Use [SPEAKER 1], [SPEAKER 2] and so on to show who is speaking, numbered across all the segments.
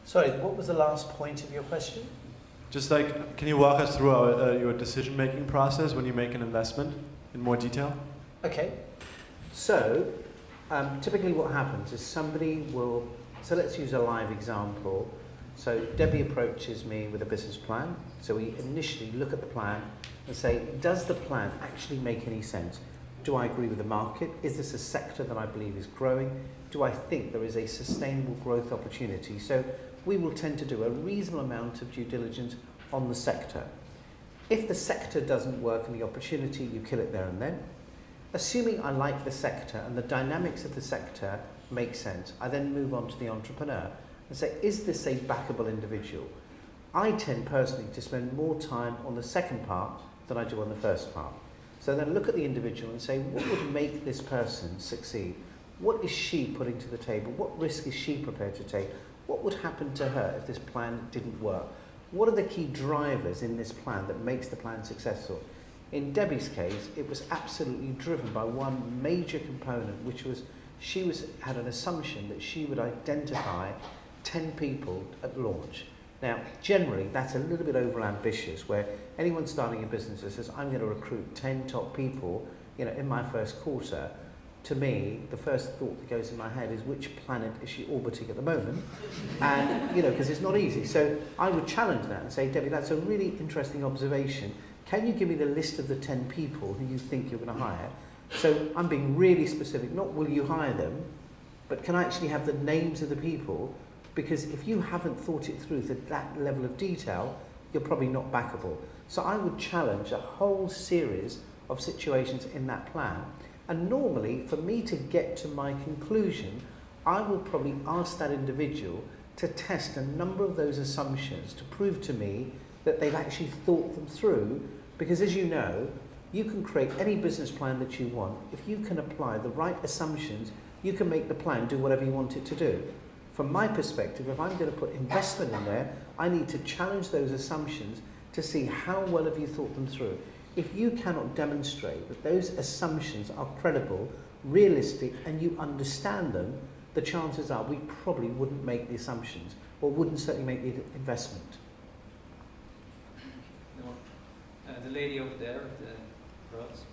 [SPEAKER 1] Sorry, what was the last point of your question?
[SPEAKER 2] Just like, can you walk us through your decision-making process when you make an investment in more detail?
[SPEAKER 1] Okay. So, typically what happens is somebody will, so let's use a live example. So Debbie approaches me with a business plan. So we initially look at the plan and say, does the plan actually make any sense? Do I agree with the market? Is this a sector that I believe is growing? Do I think there is a sustainable growth opportunity? So we will tend to do a reasonable amount of due diligence on the sector. If the sector doesn't work and the opportunity, you kill it there and then. Assuming I like the sector and the dynamics of the sector make sense, I then move on to the entrepreneur and say, is this a backable individual? I tend personally to spend more time on the second part than I do on the first part. So then look at the individual and say, what would make this person succeed? What is she putting to the table? What risk is she prepared to take? What would happen to her if this plan didn't work? What are the key drivers in this plan that makes the plan successful? In Debbie's case, it was absolutely driven by one major component, which was she had an assumption that she would identify 10 people at launch. Now, generally, that's a little bit overambitious, where anyone starting a business that says, I'm going to recruit 10 top people, in my first quarter. To me, the first thought that goes in my head is, which planet is she orbiting at the moment? And, because it's not easy. So I would challenge that and say, Debbie, that's a really interesting observation. Can you give me the list of the 10 people who you think you're going to hire? So I'm being really specific, not will you hire them, but can I actually have the names of the people? Because if you haven't thought it through to that level of detail, you're probably not backable. So I would challenge a whole series of situations in that plan. And normally, for me to get to my conclusion, I will probably ask that individual to test a number of those assumptions to prove to me that they've actually thought them through. Because as you know, you can create any business plan that you want. If you can apply the right assumptions, you can make the plan do whatever you want it to do. From my perspective, if I'm going to put investment in there, I need to challenge those assumptions to see how well have you thought them through. If you cannot demonstrate that those assumptions are credible, realistic, and you understand them, the chances are we probably wouldn't make the assumptions, or wouldn't certainly make the investment.
[SPEAKER 3] The lady over there, the rose.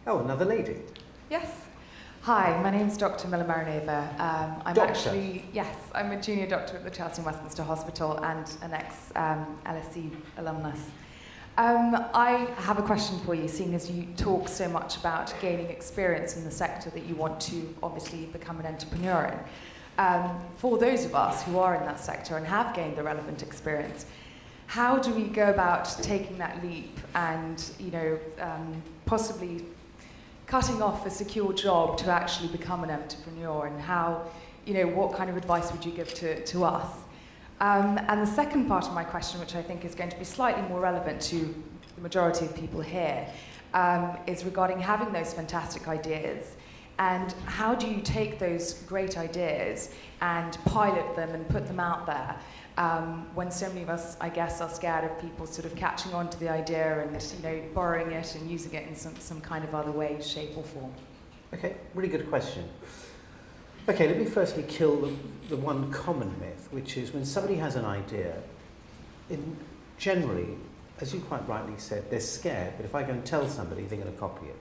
[SPEAKER 1] Oh, another lady.
[SPEAKER 4] Yes. Hi, my name's Dr. Miller Marinova. I'm I'm a junior doctor at the Chelsea and Westminster Hospital and an ex-LSE alumnus. I have a question for you, seeing as you talk so much about gaining experience in the sector that you want to obviously become an entrepreneur in. For those of us who are in that sector and have gained the relevant experience, how do we go about taking that leap and, possibly cutting off a secure job to actually become an entrepreneur, and how, what kind of advice would you give to us? And the second part of my question, which I think is going to be slightly more relevant to the majority of people here, is regarding having those fantastic ideas. And how do you take those great ideas and pilot them and put them out there when so many of us, I guess, are scared of people sort of catching on to the idea and borrowing it and using it in some kind of other way, shape or form?
[SPEAKER 1] Okay, really good question. Okay, let me firstly kill the one common myth, which is when somebody has an idea, generally, as you quite rightly said, they're scared, but if I go and tell somebody, they're going to copy it.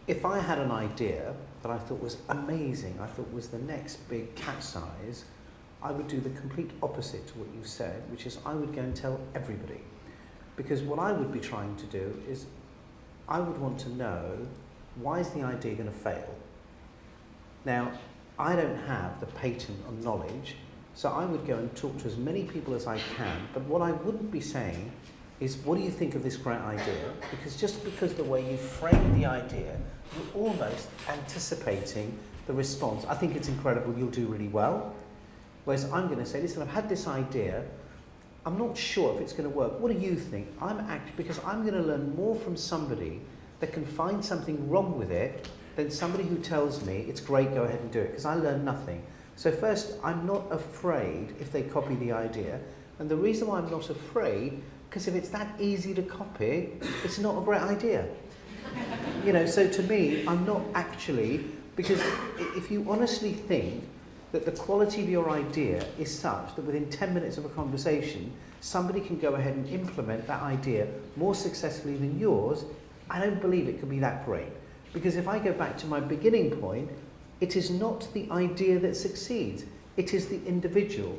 [SPEAKER 1] If I had an idea that I thought was amazing, I thought was the next big capsize, I would do the complete opposite to what you said, which is I would go and tell everybody. Because what I would be trying to do is I would want to know, why is the idea going to fail? Now, I don't have the patent on knowledge, so I would go and talk to as many people as I can, but what I wouldn't be saying is, what do you think of this great idea? Because the way you frame the idea, you're almost anticipating the response. I think it's incredible, you'll do really well. Whereas I'm going to say, listen, I've had this idea, I'm not sure if it's going to work. What do you think? Because I'm going to learn more from somebody that can find something wrong with it than somebody who tells me it's great, go ahead and do it, because I learn nothing. So first, I'm not afraid if they copy the idea. And the reason why I'm not afraid, because if it's that easy to copy, it's not a great idea. So to me, I'm not actually Because if you honestly think that the quality of your idea is such that within 10 minutes of a conversation, somebody can go ahead and implement that idea more successfully than yours, I don't believe it could be that great. Because if I go back to my beginning point, it is not the idea that succeeds, it is the individual.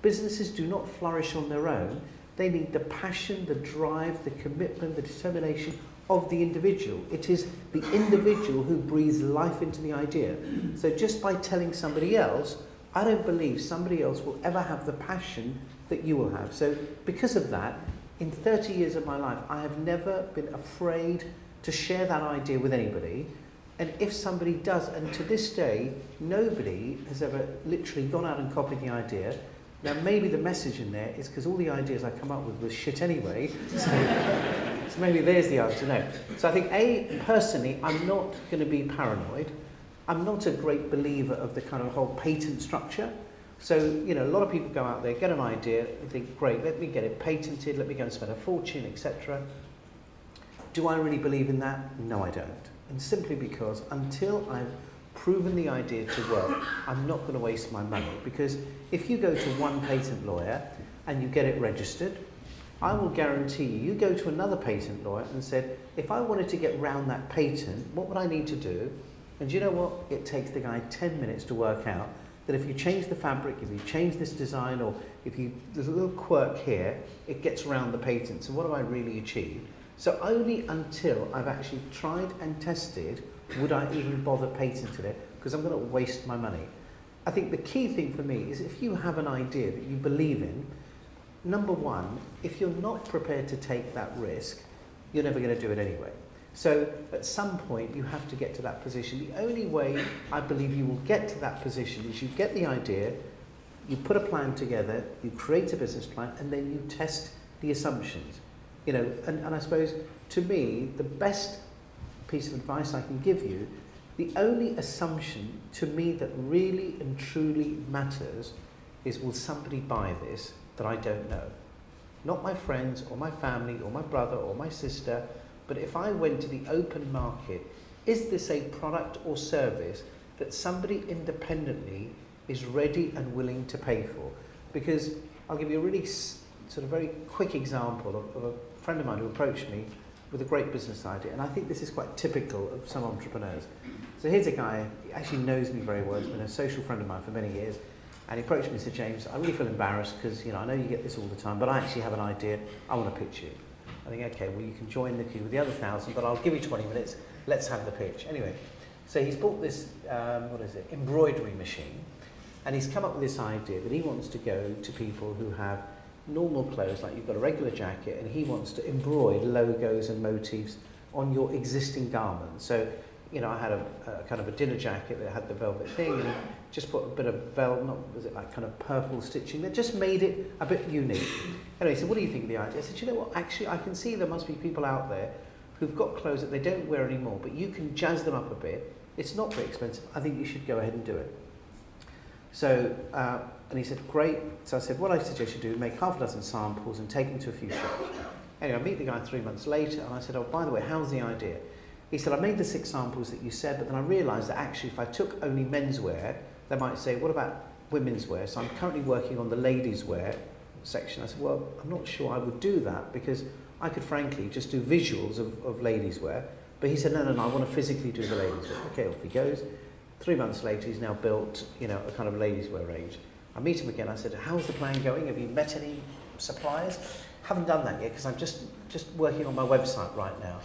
[SPEAKER 1] Businesses do not flourish on their own. They need the passion, the drive, the commitment, the determination of the individual. It is the individual who breathes life into the idea. So just by telling somebody else, I don't believe somebody else will ever have the passion that you will have. So because of that, in 30 years of my life, I have never been afraid to share that idea with anybody. And if somebody does, and to this day, nobody has ever literally gone out and copied the idea. Now maybe the message in there is because all the ideas I come up with was shit anyway, so maybe there's the answer, no. So I think personally, I'm not going to be paranoid. I'm not a great believer of the kind of whole patent structure. So, you know, a lot of people go out there, get an idea, they think, great, let me get it patented, let me go and spend a fortune, etc. Do I really believe in that? No, I don't. And simply because until I've proven the idea to work, I'm not going to waste my money. Because if you go to one patent lawyer and you get it registered, I will guarantee you go to another patent lawyer and said, if I wanted to get round that patent, what would I need to do? And you know what? It takes the guy 10 minutes to work out that if you change the fabric, if you change this design, or if there's a little quirk here, it gets around the patent. So what do I really achieve? So only until I've actually tried and tested would I even bother patenting it, because I'm going to waste my money. I think the key thing for me is if you have an idea that you believe in, number one, if you're not prepared to take that risk, you're never going to do it anyway. So at some point you have to get to that position. The only way I believe you will get to that position is you get the idea, you put a plan together, you create a business plan, and then you test the assumptions. You know, and I suppose to me the best piece of advice I can give you, the only assumption to me that really and truly matters is, will somebody buy this that I don't know? Not my friends or my family or my brother or my sister, but if I went to the open market, is this a product or service that somebody independently is ready and willing to pay for? Because I'll give you a really sort of very quick example of a friend of mine who approached me with a great business idea, and I think this is quite typical of some entrepreneurs. So here's a guy, he actually knows me very well, he's been a social friend of mine for many years, and he approached me and said, James, I really feel embarrassed because, you know, I know you get this all the time, but I actually have an idea, I want to pitch you. I think, okay, well you can join the queue with the other 1,000, but I'll give you 20 minutes, let's have the pitch. Anyway, so he's bought this, embroidery machine, and he's come up with this idea that he wants to go to people who have normal clothes, like you've got a regular jacket, and he wants to embroider logos and motifs on your existing garments. So, you know, I had a kind of a dinner jacket that had the velvet thing, and just put a bit of velvet, was it like kind of purple stitching, that just made it a bit unique. Anyway, he said, what do you think of the idea? I said, you know what, actually I can see there must be people out there who've got clothes that they don't wear anymore, but you can jazz them up a bit. It's not very expensive. I think you should go ahead and do it. So, and he said, great. So I said, what I suggest you do is make half a dozen samples and take them to a few shops. Anyway, I meet the guy 3 months later, and I said, oh, by the way, how's the idea? He said, I made the 6 samples that you said, but then I realised that actually if I took only menswear, they might say, what about women's wear? So I'm currently working on the ladies' wear section. I said, well, I'm not sure I would do that, because I could frankly just do visuals of ladies' wear. But he said, no, I want to physically do the ladies' wear. Okay, off he goes. 3 months later, he's now built, you know, a kind of ladies' wear range. I meet him again. I said, how's the plan going? Have you met any suppliers? Haven't done that yet because I'm just working on my website right now.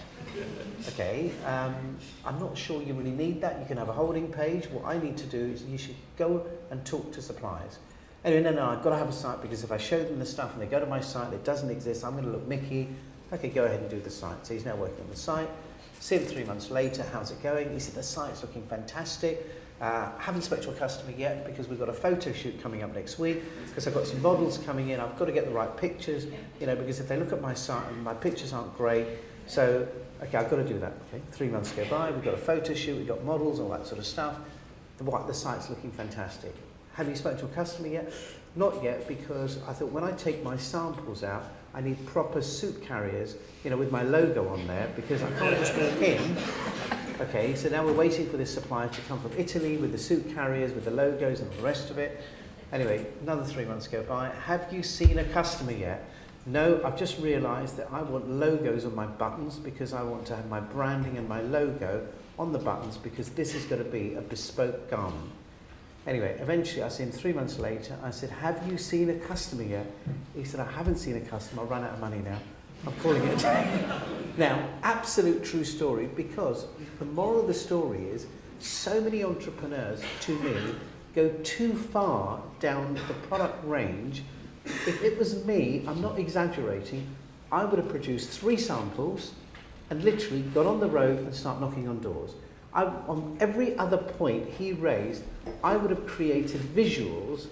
[SPEAKER 1] Okay, I'm not sure you really need that. You can have a holding page. What I need to do is you should go and talk to suppliers. Anyway, no, I've got to have a site, because if I show them the stuff and they go to my site and it doesn't exist, I'm going to look Mickey. Okay, go ahead and do the site. So he's now working on the site. See him 3 months later, how's it going? He said, the site's looking fantastic. Haven't spoken to a customer yet because we've got a photo shoot coming up next week, because I've got some models coming in. I've got to get the right pictures, you know, because if they look at my site and my pictures aren't great, so, okay, I've got to do that. Okay, 3 months go by, we've got a photo shoot, we've got models, all that sort of stuff. The site's looking fantastic. Have you spoken to a customer yet? Not yet, because I thought when I take my samples out, I need proper suit carriers, you know, with my logo on there, because I can't just walk in Okay, so now we're waiting for this supplier to come from Italy with the suit carriers, with the logos and all the rest of it. Anyway, another 3 months go by. Have you seen a customer yet? No, I've just realised that I want logos on my buttons because I want to have my branding and my logo on the buttons because this is going to be a bespoke garment. Anyway, eventually I see him 3 months later. I said, have you seen a customer yet? He said, I haven't seen a customer. I've run out of money now. I'm calling it a day. Now, absolute true story, because the moral of the story is so many entrepreneurs, to me, go too far down the product range. If it was me, I'm not exaggerating, I would have produced 3 samples and literally got on the road and start knocking on doors. On every other point he raised, I would have created visuals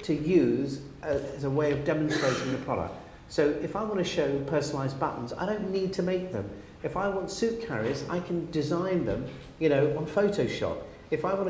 [SPEAKER 1] to use as a way of demonstrating the product. So if I want to show personalised buttons, I don't need to make them. If I want suit carriers, I can design them, on Photoshop. If I want to